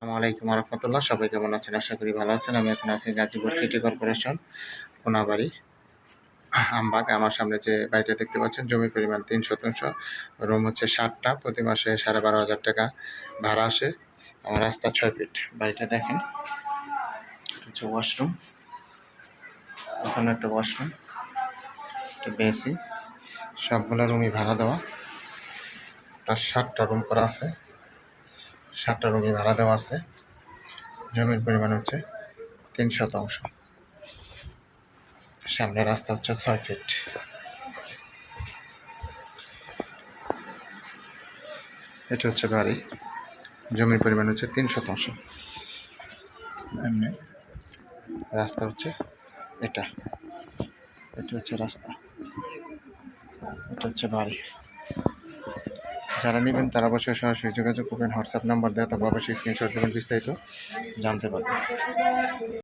আসসালামু আলাইকুম রহমতুল্লাহ। সবাই কেমন আছেন? আশা করি ভালো আছেন। আমি এখন আছি গাজীপুর সিটি কর্পোরেশন কোনাবাড়ি আমবাগ। আমার সামনে যে বাড়িটা দেখতে পাচ্ছেন, জমির পরিমাণ 3 শতাংশ, রুম হচ্ছে 7টা, প্রতি মাসে 12,500 টাকা ভাড়া আসে। আমার রাস্তা 6 ফিট। বাড়িটা দেখেন, হচ্ছে ওয়াশরুম, ওখানে একটা ওয়াশরুম, একটা বেসিন, সবগুলো রুমই ভাড়া দেওয়া। 7টা রুম করা আছে, 7টা রুমই ভাড়া দেওয়া আছে। জমির পরিমাণ হচ্ছে 3 শতাংশ। সামনে রাস্তা হচ্ছে 6 ফিট। এটা হচ্ছে বাড়ি, জমির পরিমাণ হচ্ছে 3 শতাংশ। এমনি রাস্তা হচ্ছে এটা, এটা হচ্ছে রাস্তা, এটা হচ্ছে বাড়ি। যারা নেবেন তারা অবশ্যই সরাসরি যোগাযোগ করবেন। হোয়াটসঅ্যাপ নাম্বার দেওয়া, তবে অবশ্যই স্ক্রিনশট দেবেন, বিস্তারিত জানতে পারবেন।